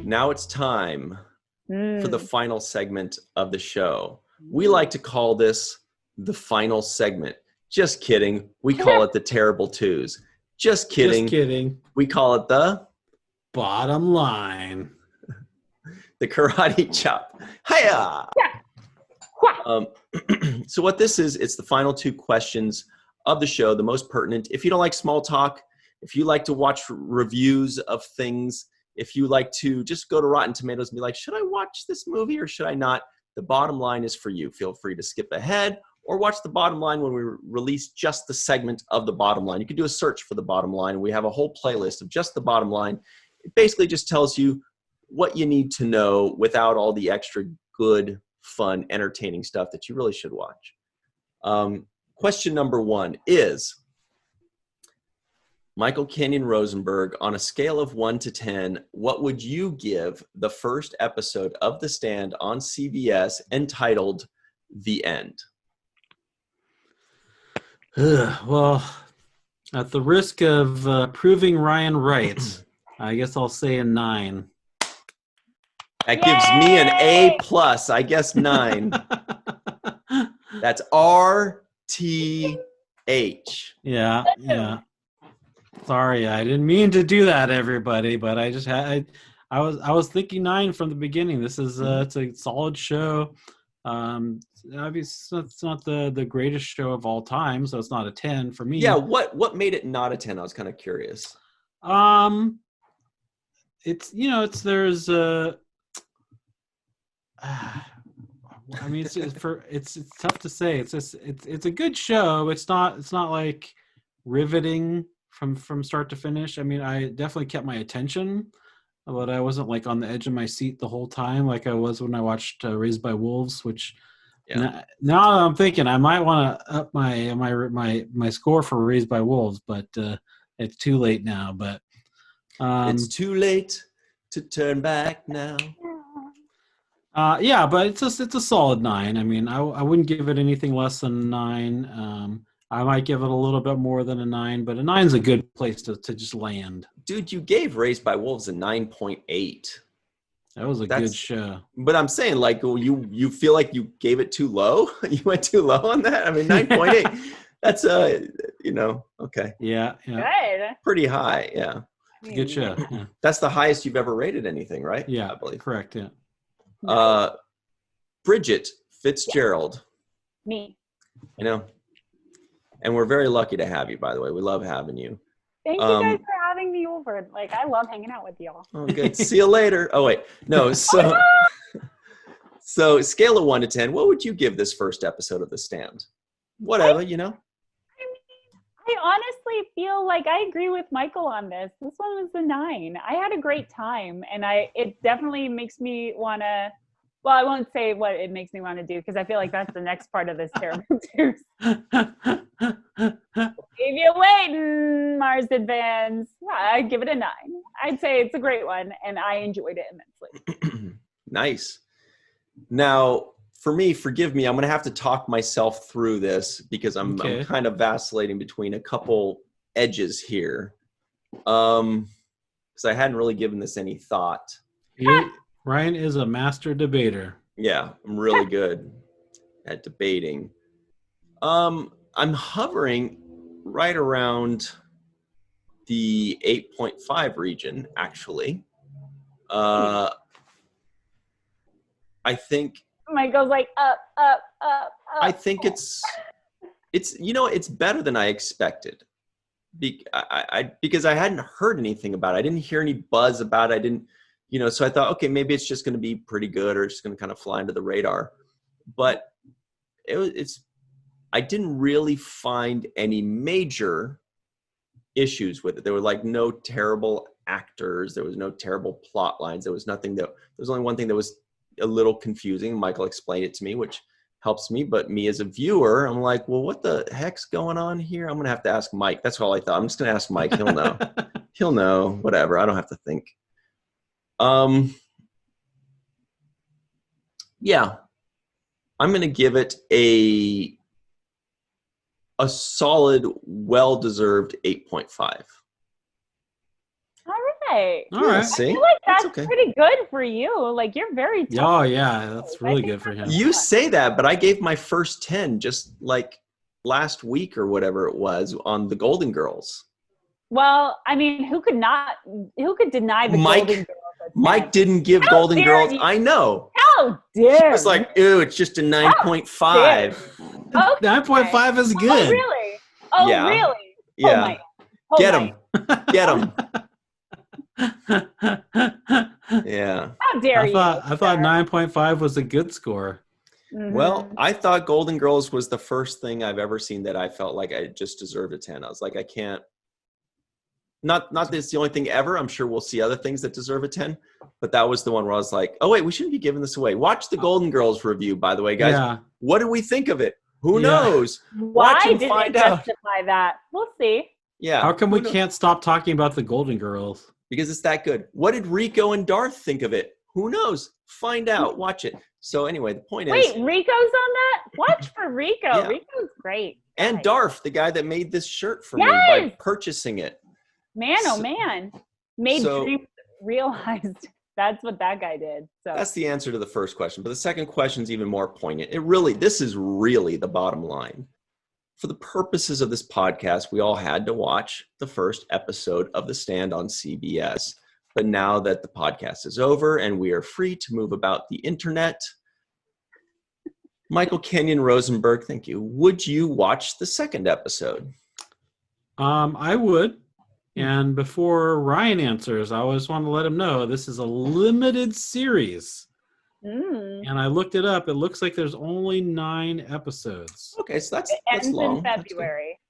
Now it's time for the final segment of the show. We like to call this the final segment. Just kidding. We call it the Terrible Twos. Just kidding. Just kidding. We call it the bottom line. The karate chop. Hiya! So what this is, it's the final two questions of the show, the most pertinent. If you don't like small talk, if you like to watch reviews of things, if you like to just go to Rotten Tomatoes and be like, should I watch this movie or should I not? The bottom line is for you. Feel free to skip ahead or watch the bottom line when we release just the segment of the bottom line. You can do a search for the bottom line. We have a whole playlist of just the bottom line. It basically just tells you what you need to know without all the extra good, fun, entertaining stuff that you really should watch. Question number one is, Michael Kenyon Rosenberg, on a scale of 1 to 10, what would you give the first episode of The Stand on CBS entitled The End? Well, at the risk of proving Ryan right, I guess I'll say a 9. That gives me an A+, I guess 9. That's RTH. Yeah. Sorry, I didn't mean to do that, everybody, but I just had I was thinking 9 from the beginning. This is it's a solid show. Obviously it's not the greatest show of all time, so it's not a 10 for me. Yeah, what made it not a 10? I was kind of curious. It's there's I mean, it's tough to say. It's a good show. It's not like riveting from start to finish. I mean, I definitely kept my attention, but I wasn't like on the edge of my seat the whole time like I was when I watched Raised by Wolves. Which now I'm thinking I might want to up my score for Raised by Wolves, but it's too late now. But it's too late to turn back now. Yeah, but it's a solid 9. I mean, I wouldn't give it anything less than 9. I might give it a little bit more than a 9, but a 9's a good place to just land. Dude, you gave Raised by Wolves a 9.8. That was a good show. But I'm saying, like, you feel like you gave it too low? You went too low on that? I mean, 9.8. That's okay. Yeah. Good. Pretty high, yeah. It's a good show. Yeah. That's the highest you've ever rated anything, right? Yeah, I believe. Correct, yeah. Bridget Fitzgerald. Me. And we're very lucky to have you, by the way. We love having you. Thank you guys for having me over. Like, I love hanging out with y'all. Oh, good. See you later. Oh, wait. No, so scale of 1 to 10, what would you give this first episode of The Stand? Whatever, I honestly feel like I agree with Michael on this. This one was a 9. I had a great time, and it definitely makes me want to. Well, I won't say what it makes me want to do because I feel like that's the next part of this Terrible Twos. Leave you waiting, Mars Advance. I'd give it a 9. I'd say it's a great one, and I enjoyed it immensely. Nice. Now, for me, forgive me, I'm going to have to talk myself through this because I'm kind of vacillating between a couple edges here. Because I hadn't really given this any thought. Ryan is a master debater. Yeah, I'm really good at debating. I'm hovering right around the 8.5 region, actually. I think Michael's like up. I think it's better than I expected. Because I hadn't heard anything about it. I didn't hear any buzz about it. I didn't, so I thought, okay, maybe it's just going to be pretty good or it's going to kind of fly under the radar. But I didn't really find any major issues with it. There were like no terrible actors. There was no terrible plot lines. There was only one thing that was a little confusing. Michael explained it to me, which helps me. But me as a viewer, I'm like, well, what the heck's going on here? I'm going to have to ask Mike. That's all I thought. I'm just going to ask Mike. He'll know. He'll know. Whatever. I don't have to think. Yeah. I'm going to give it a solid, well-deserved 8.5. All right. All right. See? I feel like that's okay. pretty good for you. Like you're very tough. Oh yeah, that's really good for him. You say that, but I gave my first 10 just like last week or whatever it was on the Golden Girls. Well, I mean, who could deny the Golden Girls? Mike didn't give How Golden dare Girls. you. I know. How dare He was like, ew, it's just a 9.5. Okay. 9.5 is good. Oh, really? Oh, Yeah. really? Yeah. Get him. Get him. Yeah. How dare you? I thought 9.5 was a good score. Mhm. Well, I thought Golden Girls was the first thing I've ever seen that I felt like I just deserved a 10. I was like, I can't. Not that it's the only thing ever. I'm sure we'll see other things that deserve a 10, but that was the one where I was like, oh wait, we shouldn't be giving this away. Watch the Golden Girls review, by the way, guys. Yeah. What do we think of it? Who Yeah. knows? Why Watch and did find it out. justify that? We'll see. Yeah. How come who we knows? can't stop talking about the Golden Girls? Because it's that good. What did Rico and Darth think of it? Who knows? Find out. Watch it. So anyway, the point is, Wait, Rico's on that? Watch for Rico. Yeah. Rico's great. and Guys. Darth, the guy that made this shirt for me Yes! by purchasing it. Man, oh So- man. Made so- dreams realized that's what that guy did. So That's the answer to the first question. But the second question is even more poignant. This is really the bottom line. For the purposes of this podcast, we all had to watch the first episode of The Stand on CBS. But now that the podcast is over and we are free to move about the internet, Michael Kenyon Rosenberg, thank you. Would you watch the second episode? I would. And before Ryan answers, I always want to let him know this is a limited series. And I looked it up. It looks like there's only 9 episodes. Okay, so that's it ends long. in That's good. February.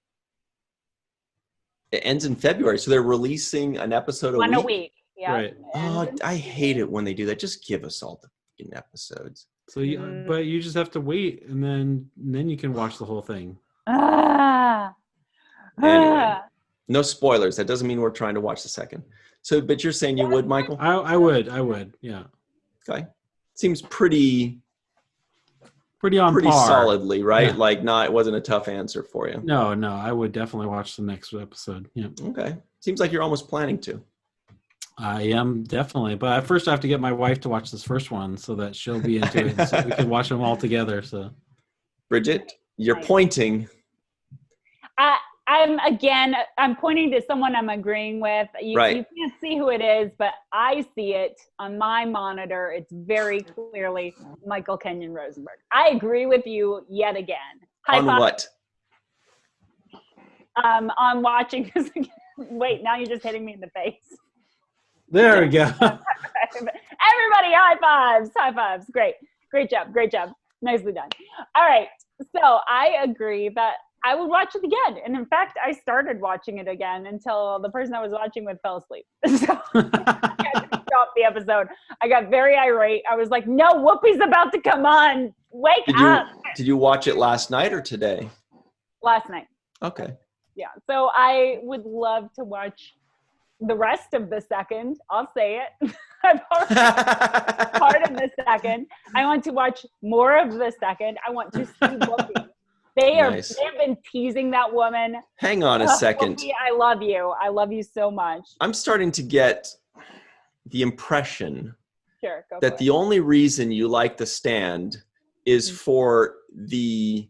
It ends in February, so they're releasing an episode One a week. Yeah. Right. Oh, I hate it when they do that. Just give us all the fucking episodes. So, but you just have to wait, and then you can watch the whole thing. Ah. Anyway. Ah. No spoilers. That doesn't mean we're trying to watch the second. So, but you're saying you would, Michael? I would. Yeah. Okay. Seems pretty Pretty on par. solidly, right? Yeah. Like, it wasn't a tough answer for you. No, I would definitely watch the next episode. Yeah. Okay. Seems like you're almost planning to. I am definitely, but I first have to get my wife to watch this first one so that she'll be into it, so we can watch them all together. So, Bridget, you're pointing. I'm pointing to someone I'm agreeing with. You can't see who it is, but I see it on my monitor. It's very clearly Michael Kenyon Rosenberg. I agree with you yet again. On what? On watching this again. Wait, now you're just hitting me in the face. there we go. Everybody, high fives. High fives. Great job. Nicely done. All right. So I agree that I would watch it again. And in fact, I started watching it again until the person I was watching with fell asleep. So I had to stop the episode. I got very irate. I was like, no, Whoopi's about to come on. Wake up. Did you watch it last night or today? Last night. Okay. Yeah. So I would love to watch the rest of the second. I'll say it. I've already part of the second. I want to watch more of the second. I want to see Whoopi. They have been teasing that woman. Hang on a second. Whoopi, I love you. I love you so much. I'm starting to get the impression that the only reason you like The Stand is for the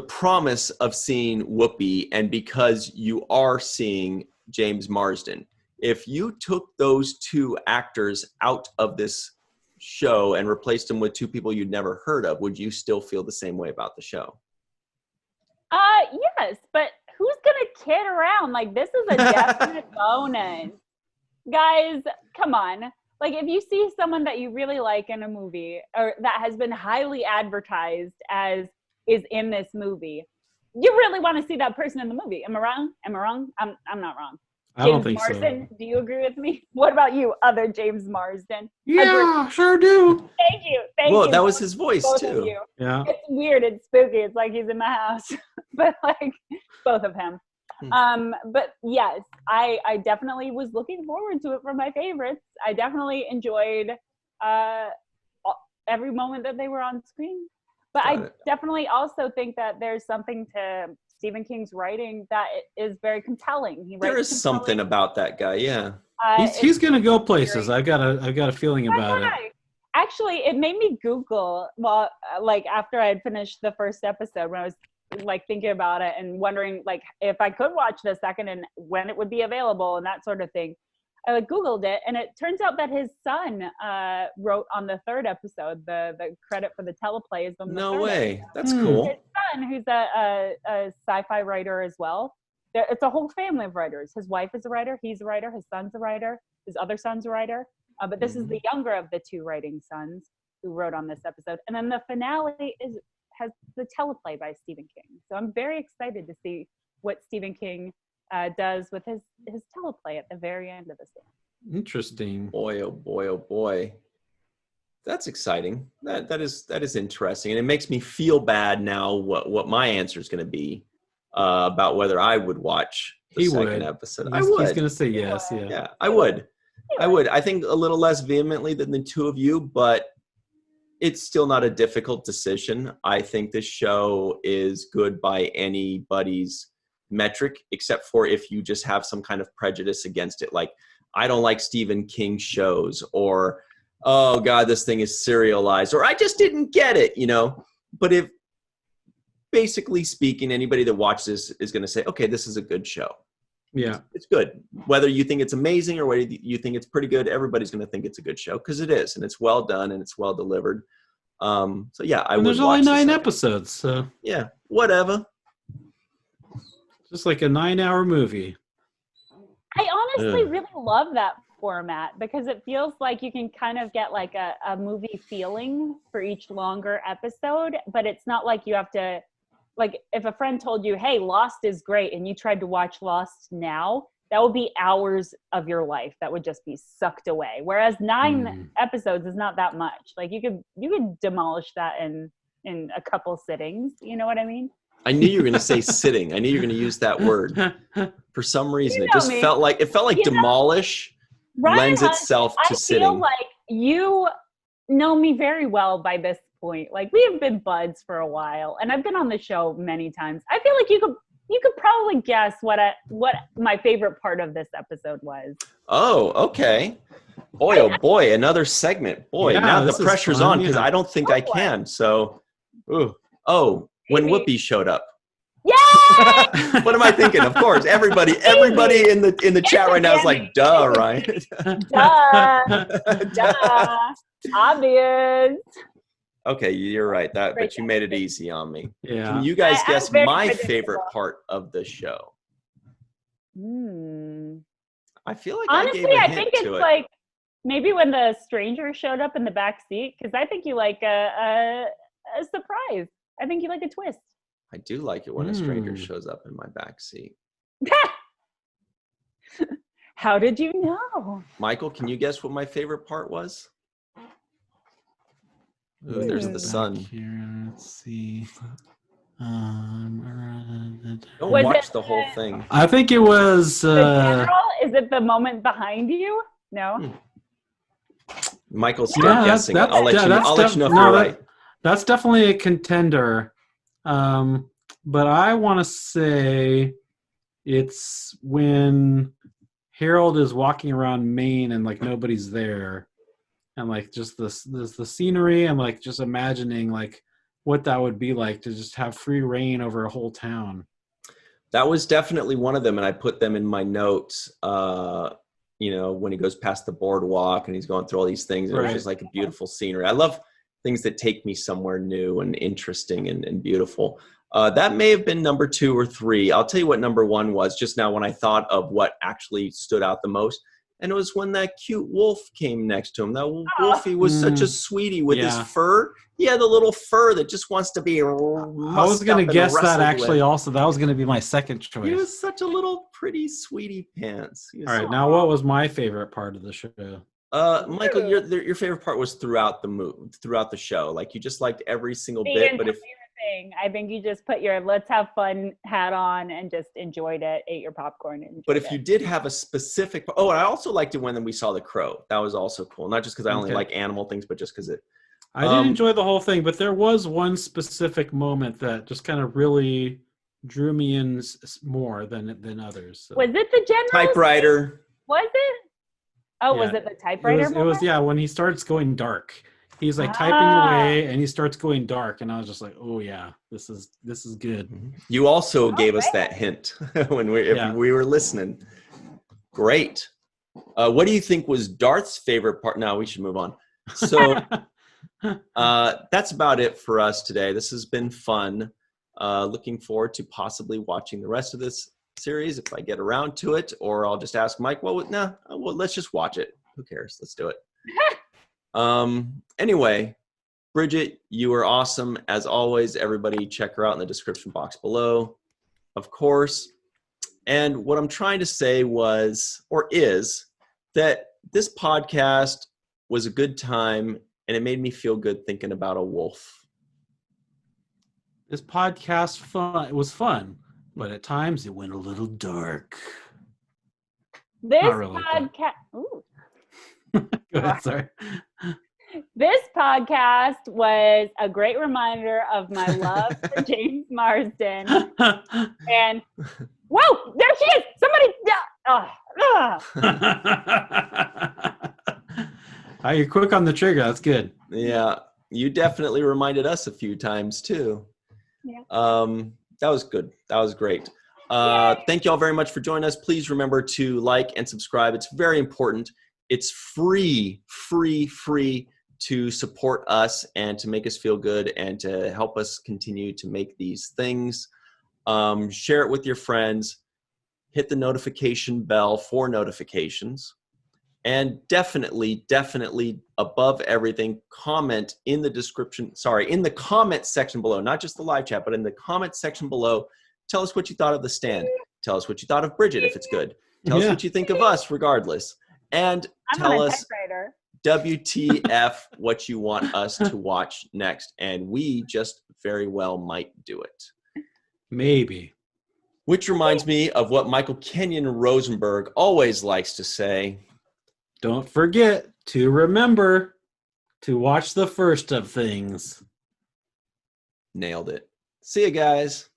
promise of seeing Whoopi and because you are seeing James Marsden. If you took those two actors out of this show and replaced them with two people you'd never heard of, would you still feel the same way about the show? Yes, but who's gonna kid around? Like, this is a definite bonus. Guys, come on. Like, if you see someone that you really like in a movie or that has been highly advertised as is in this movie, you really want to see that person in the movie. Am I wrong? I'm not wrong. I don't think Marsden, do you agree with me? What about you, other James Marsden? Yeah, sure do. Thank you. Well, that was his voice both too. Of you. Yeah. It's weird. It's spooky. It's like he's in my house, but like both of him. But yes, I definitely was looking forward to it for my favorites. I definitely enjoyed every moment that they were on screen. But I definitely also think that there's something to Stephen King's writing that is very compelling. He There writes is something about that guy. Yeah. He's gonna go places. I've got a feeling about it. Actually, it made me Google, well, like after I had finished the first episode, when I was like thinking about it and wondering like if I could watch the second and when it would be available and that sort of thing. I like Googled it, and it turns out that his son wrote on the third episode. The credit for the teleplay is on the third way. episode. That's cool. His son, who's a sci-fi writer as well. It's a whole family of writers. His wife is a writer. He's a writer. His son's a writer. His other son's a writer. But this is the younger of the two writing sons who wrote on this episode. And then the finale has the teleplay by Stephen King. So I'm very excited to see what Stephen King does with his teleplay at the very end of the series. Interesting. Boy, oh boy, oh boy. That's exciting. That is interesting. And it makes me feel bad now what my answer is going to be about whether I would watch the second episode. I would. He's going to say yes. Yeah. Yeah, I would. I would. I think a little less vehemently than the two of you, but it's still not a difficult decision. I think this show is good by anybody's metric, except for if you just have some kind of prejudice against it. Like, I don't like Stephen King shows, or, oh God, this thing is serialized, or I just didn't get it, you know? But if, basically speaking, anybody that watches this is going to say, okay, this is a good show. Yeah. It's good. Whether you think it's amazing or whether you think it's pretty good, everybody's going to think it's a good show because it is, and it's well done and it's well delivered. So yeah, I would. There's only 9 episodes, so yeah, whatever. Just like a 9-hour movie. I honestly really love that format because it feels like you can kind of get like a movie feeling for each longer episode, but it's not like you have to, like if a friend told you, hey, Lost is great, and you tried to watch Lost now, that would be hours of your life that would just be sucked away. Whereas 9 episodes is not that much. Like you could demolish that in a couple sittings. You know what I mean? I knew you were going to say sitting. I knew you were going to use that word. For some reason, it just felt like demolish lends itself to sitting. I feel like you know me very well by this point. Like we have been buds for a while, and I've been on the show many times. I feel like you could probably guess what my favorite part of this episode was. Oh, okay. Boy, oh boy, another segment. Boy, yeah, now the pressure's on because I don't think I can. So, when Whoopi showed up. Yay! What am I thinking? Of course, everybody in the chat right now is like, duh, right? Duh. Obvious. Okay, you're right. But you made it easy on me. Yeah. Can you guys guess my favorite part of the show? I feel like honestly, I think it's like maybe when the stranger showed up in the back seat, because I think you like a surprise. I think you like a twist. I do like it when a stranger shows up in my back seat. How did you know? Michael, can you guess what my favorite part was? Ooh, there's the sun. Here, let's see. Don't watch the whole thing. I think it was. The general? Is it the moment behind you? No. Michael's still guessing. I'll let you know if you're right. That's definitely a contender. But I want to say it's when Harold is walking around Maine and like nobody's there. And like just the scenery and like just imagining like what that would be like to just have free reign over a whole town. That was definitely one of them, and I put them in my notes. When he goes past the boardwalk and he's going through all these things, and it was just like a beautiful scenery. I love things that take me somewhere new and interesting and beautiful. That may have been number 2 or 3. I'll tell you what number 1 was just now when I thought of what actually stood out the most. And it was when that cute wolf came next to him. That Wolfie was such a sweetie with his fur. He had the little fur that just wants to be. I was going to guess that actually also. That was going to be my second choice. He was such a little pretty sweetie pants. All right, now what was my favorite part of the show? Michael, your favorite part was throughout the show. Like you just liked every single bit. But I think you just put your let's have fun hat on and just enjoyed it, ate your popcorn. But if you did have a specific, and I also liked it when we saw the crow. That was also cool. Not just because I only like animal things, but just because it. I did enjoy the whole thing, but there was one specific moment that just kind of really drew me in more than others. So. Was it the general Typewriter. Was it? Oh, was Yeah. it the typewriter? It was when he starts going dark. He's like typing away and he starts going dark, and I was just like, oh yeah, this is good. You also gave us that hint when we were listening. Great. What do you think was Darth's favorite part? No, we should move on. So that's about it for us today. This has been fun. Looking forward to possibly watching the rest of this series if I get around to it, or I'll just ask Mike, well, let's just watch it. Who cares? Let's do it. Anyway, Bridget, you are awesome. As always, everybody check her out in the description box below, of course. And what I'm trying to say is that this podcast was a good time, and it made me feel good thinking about a wolf. This podcast was fun, but at times it went a little dark. This really, podcast. Ooh. Go ahead, sorry. This podcast was a great reminder of my love for James Marsden. And whoa, there she is! Somebody! You're quick on the trigger. That's good. Yeah, you definitely reminded us a few times too. Yeah. That was good. That was great. Thank you all very much for joining us. Please remember to like and subscribe. It's very important. It's free to support us and to make us feel good and to help us continue to make these things. Share it with your friends. Hit the notification bell for notifications. And definitely above everything, comment in the comment section below, not just the live chat, but in the comment section below. Tell us what you thought of The Stand. Tell us what you thought of Bridget, if it's good. Tell us what you think of us, regardless. And tell us WTF what you want us to watch next. And we just very well might do it. Maybe. Which reminds me of what Michael Kenyon Rosenberg always likes to say. Don't forget to remember to watch the first of things. Nailed it. See you guys.